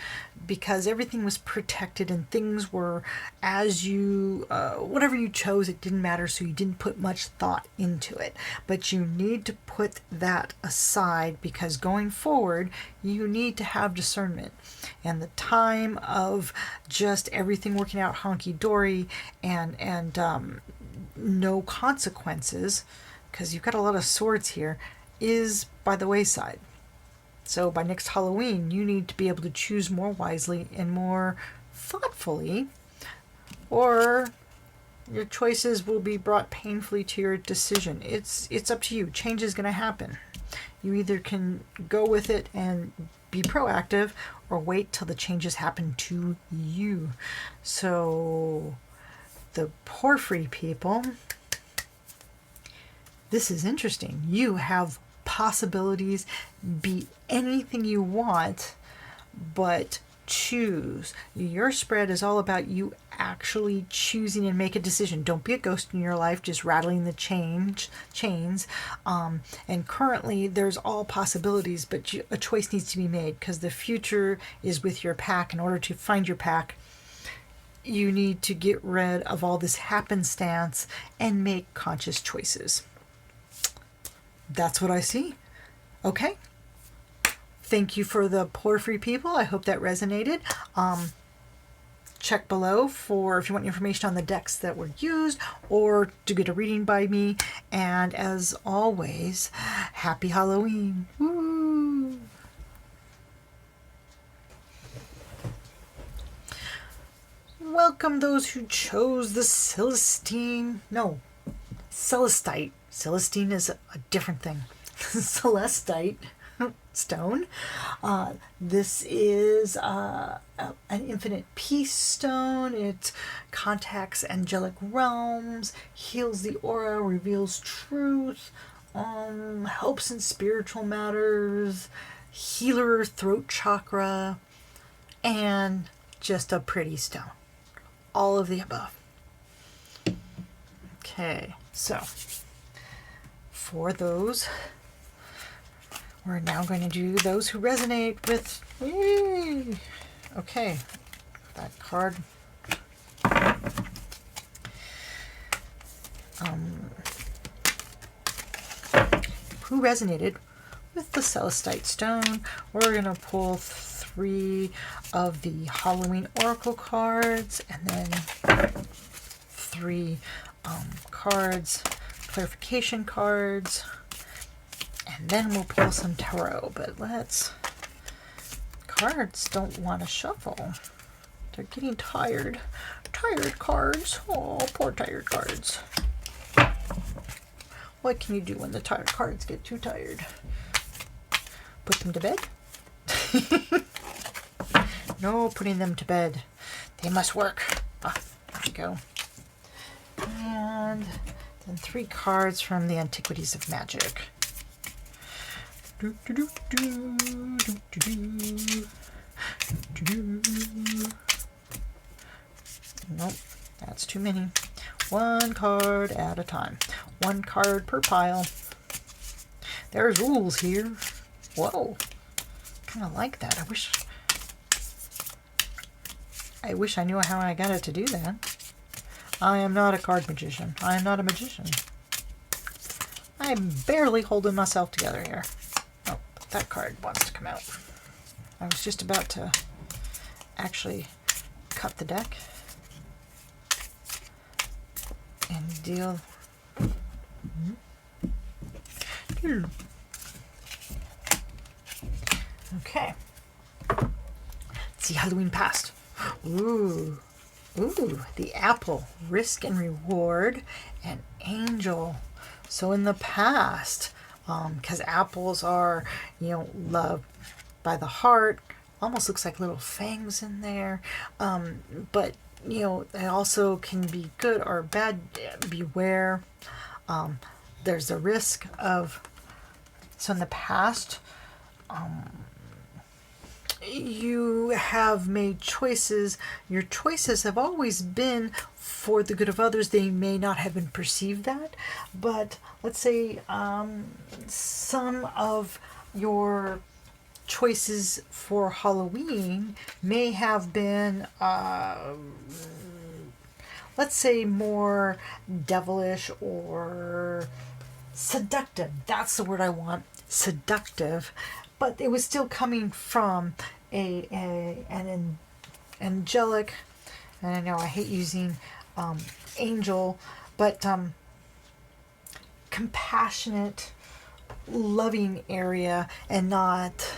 because everything was protected and things were as you whatever you chose, it didn't matter, so you didn't put much thought into it. But you need to put that aside, because going forward you need to have discernment. And the time of just everything working out honky-dory and no consequences, because you've got a lot of swords here, is by the wayside. So by next Halloween, you need to be able to choose more wisely and more thoughtfully, or your choices will be brought painfully to your decision. It's up to you. Change is going to happen. You either can go with it and be proactive, or wait till the changes happen to you. So the Porphyry people, this is interesting. You have possibilities. Be anything you want, but choose. Your spread is all about you actually choosing and make a decision. Don't be a ghost in your life just rattling the chains. And currently there's all possibilities, but a choice needs to be made, because the future is with your pack. In order to find your pack, you need to get rid of all this happenstance and make conscious choices. That's what I see. Okay. Thank you for the Porphyry people. I hope that resonated. Check below for if you want information on the decks that were used, or to get a reading by me. And as always, happy Halloween. Woo! Welcome those who chose the Celestite. Celestine is a different thing. Celestite stone. This is an infinite peace stone. It contacts angelic realms, heals the aura, reveals truth, helps in spiritual matters, healer, throat chakra, and just a pretty stone. All of the above. Okay, so for those, we're now going to do those who resonate with. Okay, that card. Who resonated with the Celestite stone? We're going to pull 3 of the Halloween Oracle cards, and then 3 cards, clarification cards, and then we'll pull some tarot. But cards don't want to shuffle. They're getting tired. Tired cards. Oh, poor tired cards. What can you do when the tired cards get too tired? Put them to bed? No putting them to bed. They must work. There we go. And then 3 cards from the Antiquities of Magic. Nope, that's too many. 1 card at a time. 1 card per pile. There's rules here. Whoa. Kind of like that. I wish I knew how I got it to do that. I am not a card magician. I am not a magician. I'm barely holding myself together here. Oh, that card wants to come out. I was just about to actually cut the deck and deal. Okay. Let's see Halloween past. Ooh, the apple, risk and reward, and angel. So in the past, because apples are, loved by the heart, almost looks like little fangs in there. But, they also can be good or bad. Beware. There's a risk of, so in the past, you have made choices. Your choices have always been for the good of others. They may not have been perceived that, but let's say some of your choices for Halloween may have been, let's say, more devilish or seductive. That's the word I want. Seductive. But it was still coming from an angelic, and I know I hate using angel, but compassionate, loving area, and not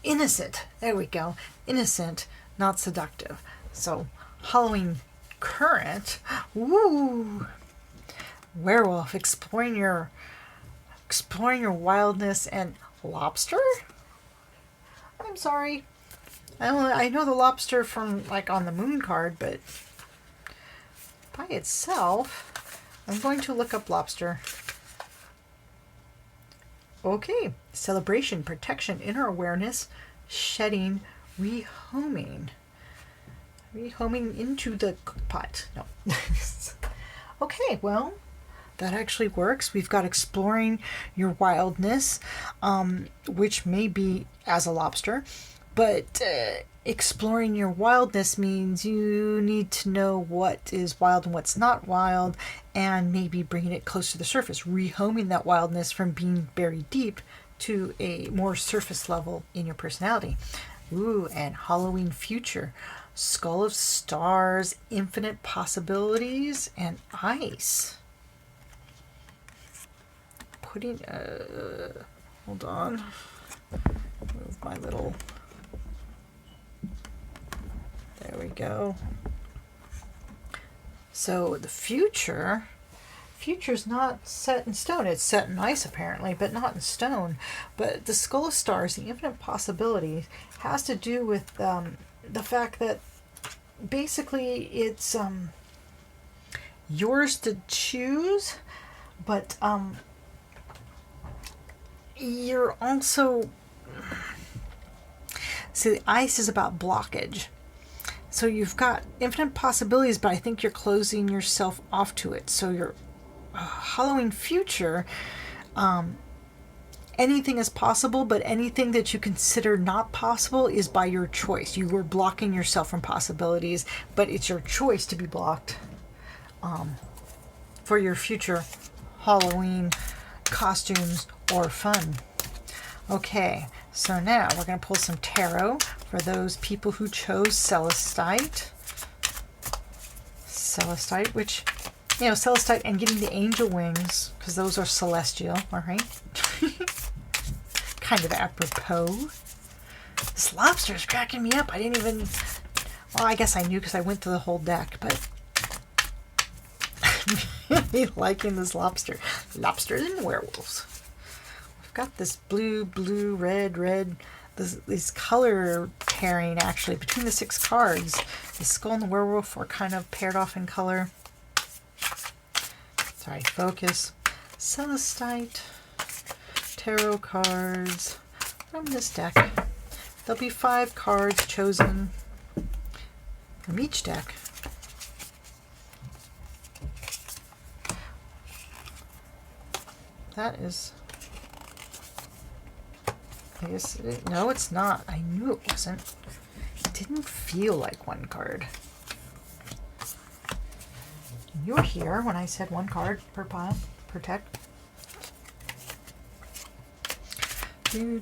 innocent. There we go. Innocent, not seductive. So Halloween current. Woo! Werewolf, exploring your wildness, and lobster? I'm sorry. I know the lobster from like on the moon card, but by itself, I'm going to look up lobster. Okay. Celebration, protection, inner awareness, shedding, rehoming. Rehoming into the cookpot. No. Okay, well, that actually works. We've got exploring your wildness, which may be as a lobster, but exploring your wildness means you need to know what is wild and what's not wild, and maybe bringing it close to the surface, rehoming that wildness from being buried deep to a more surface level in your personality. Ooh, and Halloween future. Skull of stars, infinite possibilities, and ice. Putting, hold on. Move my little, there we go. So the future's not set in stone. It's set in ice apparently, but not in stone. But the skull of stars, the infinite possibilities, has to do with the fact that basically it's yours to choose, but you're also, see, the ice is about blockage. So you've got infinite possibilities, but I think you're closing yourself off to it. So your Halloween future, anything is possible, but anything that you consider not possible is by your choice. You were blocking yourself from possibilities, but it's your choice to be blocked for your future Halloween costumes or fun. Okay, so now we're going to pull some tarot for those people who chose Celestite. Celestite, which, you know, Celestite and getting the angel wings, because those are celestial, all right? Kind of apropos. This lobster is cracking me up. I didn't even, well, I guess I knew because I went through the whole deck, but I'm really liking this lobster. Lobsters and werewolves. We've got this blue, red, this color pairing actually between the 6 cards. The skull and the werewolf are kind of paired off in color. Sorry, focus. Celestite. Tarot cards from this deck. There'll be 5 cards chosen from each deck. That is, I guess, no, it's not. I knew it wasn't. It didn't feel like one card. You were here when I said 1 card per pile, per deck. And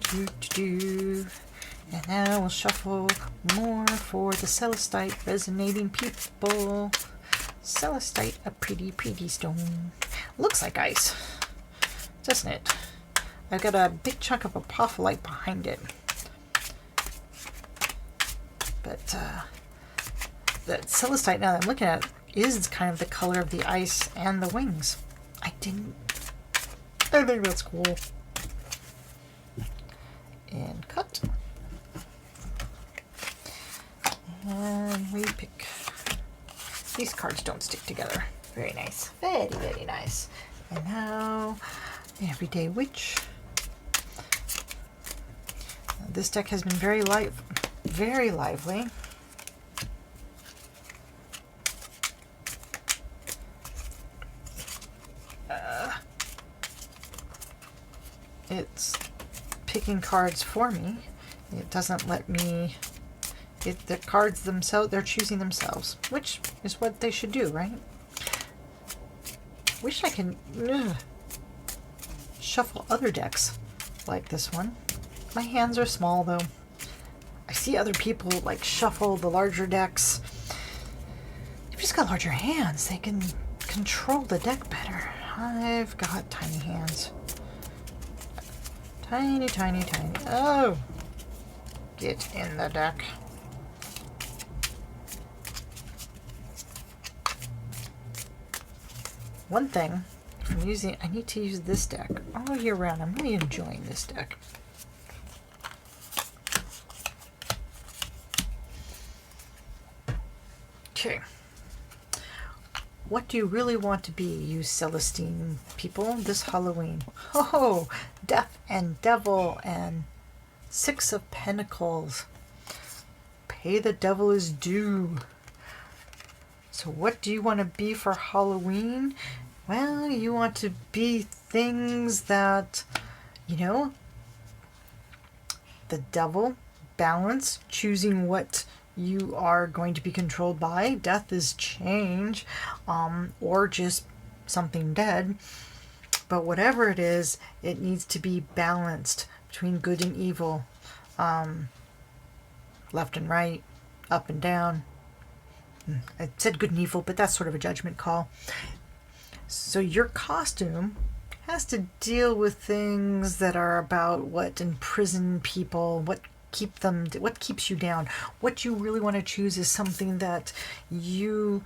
now we'll shuffle more for the Celestite resonating people. Celestite, a pretty stone. Looks like ice, doesn't it? I've got a big chunk of apophyllite behind it. But that Celestite, now that I'm looking at it, is kind of the color of the ice and the wings. I think that's cool. And cut. And we pick. These cards don't stick together. Very nice. Very nice. And now, Everyday Witch. This deck has been very lively. It's picking cards for me. It doesn't let me get the cards themselves. They're choosing themselves, which is what they should do, right? Wish I can shuffle other decks like this one. My hands are small though. I see other people like shuffle the larger decks. They've just got larger hands. They can control the deck better. I've got tiny hands. Tiny, tiny, tiny. Oh! Get in the deck. One thing, from using, I need to use this deck all year round. I'm really enjoying this deck. Okay. What do you really want to be, you Celestine people, this Halloween? Oh, Death and Devil and Six of Pentacles. Pay the devil his due. So what do you want to be for Halloween? Well, you want to be things that, you know, the devil, balance, choosing what you are going to be controlled by. Death is change, or just something dead. But whatever it is, it needs to be balanced between good and evil, left and right, up and down. I said good and evil, but that's sort of a judgment call. So your costume has to deal with things that are about what imprison people, what keeps you down. What you really want to choose is something that you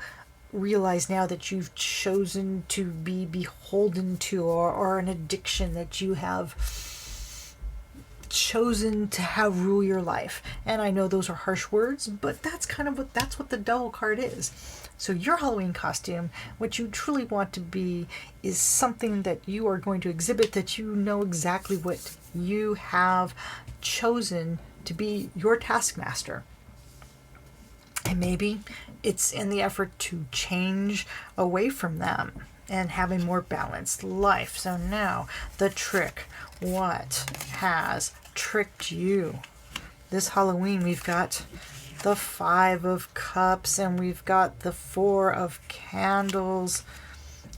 realize now that you've chosen to be beholden to, or an addiction that you have chosen to have rule your life. And I know those are harsh words, but that's what the devil card is. So your Halloween costume, what you truly want to be, is something that you are going to exhibit, that you know exactly what you have chosen to be your taskmaster. And maybe it's in the effort to change away from them and have a more balanced life. So now the trick. What has tricked you? This Halloween we've got the 5 of Cups, and we've got the 4 of Candles,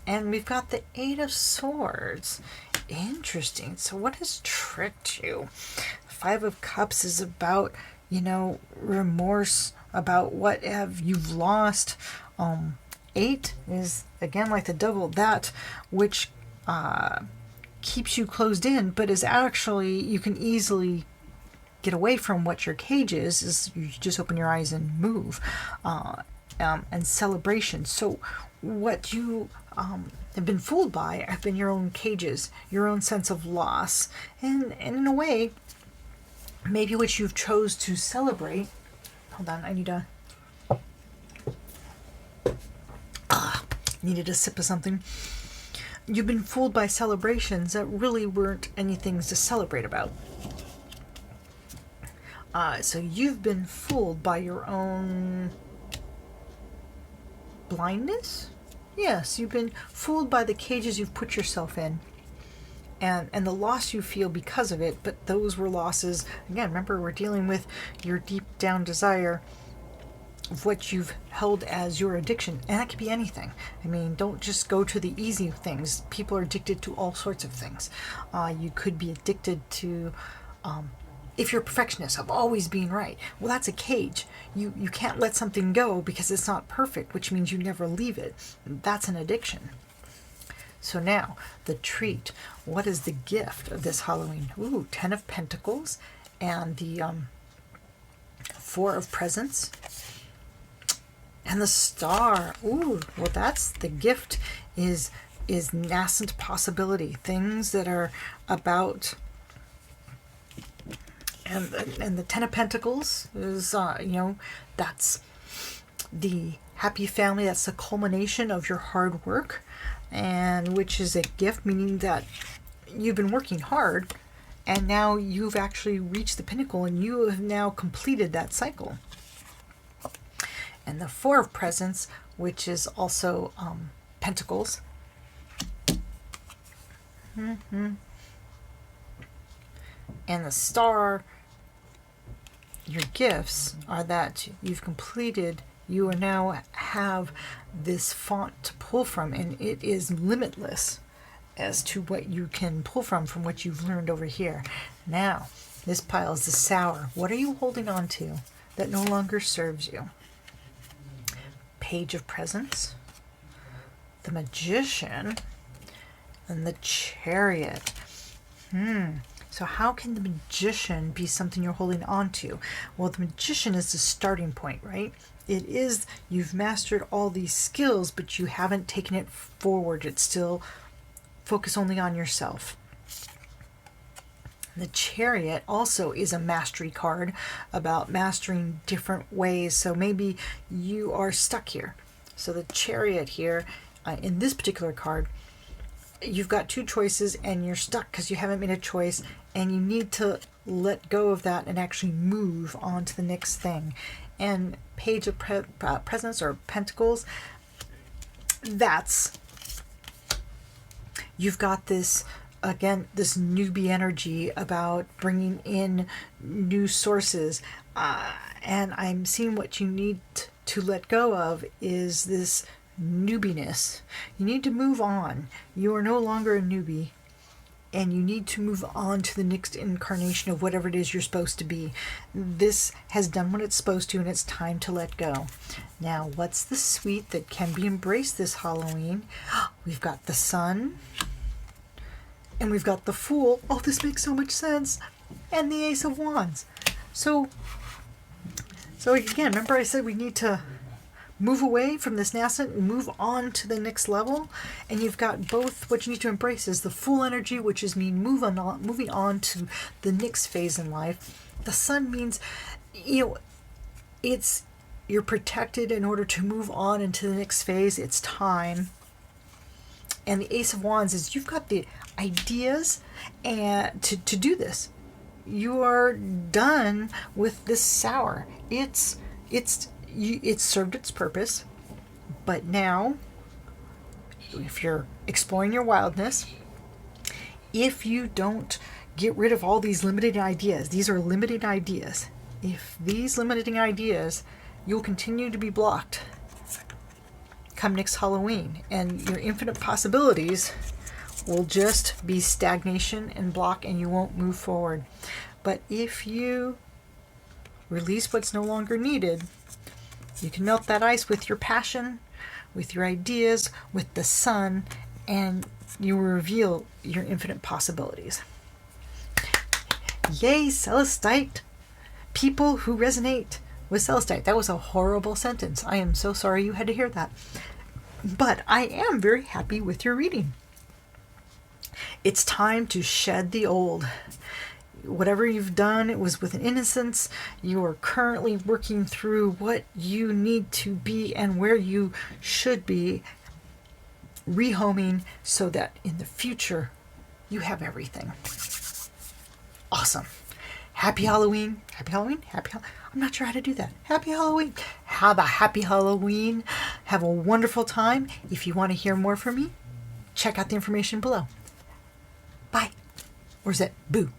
and we've got the 8 of Swords. Interesting. So what has tricked you? 5 of Cups is about, remorse about what you've lost. 8 is, again, like the devil, that which keeps you closed in, but is actually, you can easily get away from what your cage is you just open your eyes and move. And celebration. So what you have been fooled by have been your own cages, your own sense of loss, and in a way, maybe what you've chose to celebrate. Hold on, I need a needed a sip of something. You've been fooled by celebrations that really weren't anything to celebrate about. So you've been fooled by your own blindness? Yes, you've been fooled by the cages you've put yourself in, and the loss you feel because of it. But those were losses, again, remember, we're dealing with your deep down desire of what you've held as your addiction, and that could be anything. I mean, don't just go to the easy things. People are addicted to all sorts of things. You could be addicted to if you're a perfectionist, of always being right. Well, that's a cage. You can't let something go because it's not perfect, which means you never leave it. That's an addiction. So now, the treat. What is the gift of this Halloween? Ooh, 10 of Pentacles and the 4 of Presents. And the Star. Ooh, well, that's the gift is nascent possibility. Things that are about... And the 10 of Pentacles is, that's the happy family. That's the culmination of your hard work, and which is a gift, meaning that you've been working hard, and now you've actually reached the pinnacle, and you have now completed that cycle. And the Four of Presents, which is also Pentacles. And the Star, your gifts are that you've completed, you are now have this font to pull from, and it is limitless as to what you can pull from what you've learned over here. Now, this pile is the Sour. What are you holding on to that no longer serves you? Page of Presents, the Magician, and the Chariot. So how can the Magician be something you're holding on to? Well, the Magician is the starting point, right? It is, you've mastered all these skills, but you haven't taken it forward. It's still focus only on yourself. The Chariot also is a mastery card about mastering different ways. So maybe you are stuck here. So the Chariot here, in this particular card, you've got two choices and you're stuck because you haven't made a choice, and you need to let go of that and actually move on to the next thing. And Page of Presents or Pentacles, that's, you've got this, again, this newbie energy about bringing in new sources. And I'm seeing what you need to let go of is this newbiness. You need to move on. You are no longer a newbie, and you need to move on to the next incarnation of whatever it is you're supposed to be. This has done what it's supposed to, and it's time to let go. Now, what's the sweet that can be embraced this Halloween? We've got the Sun, and we've got the Fool. Oh, this makes so much sense. And the Ace of Wands. So again, remember I said we need to move away from this nascent and move on to the next level. And you've got both. What you need to embrace is the Fool energy, which is moving on to the next phase in life. The Sun means, it's, you're protected in order to move on into the next phase. It's time. And the Ace of Wands is you've got the ideas and to do this. You are done with this Sour. It's served its purpose, but now, if you're exploring your wildness, if you don't get rid of all these limiting ideas, these are limiting ideas. If these limiting ideas, you'll continue to be blocked come next Halloween, and your infinite possibilities will just be stagnation and block, and you won't move forward. But if you release what's no longer needed, you can melt that ice with your passion, with your ideas, with the Sun, and you will reveal your infinite possibilities. Yay, Celestite! People who resonate with Celestite. That was a horrible sentence. I am so sorry you had to hear that. But I am very happy with your reading. It's time to shed the old. Whatever you've done, it was with an innocence. You are currently working through what you need to be and where you should be, rehoming so that in the future you have everything. Awesome. Happy Halloween. Happy Halloween. I'm not sure how to do that. Happy Halloween. Have a happy Halloween. Have a wonderful time. If you want to hear more from me, check out the information below. Bye. Or is it boo?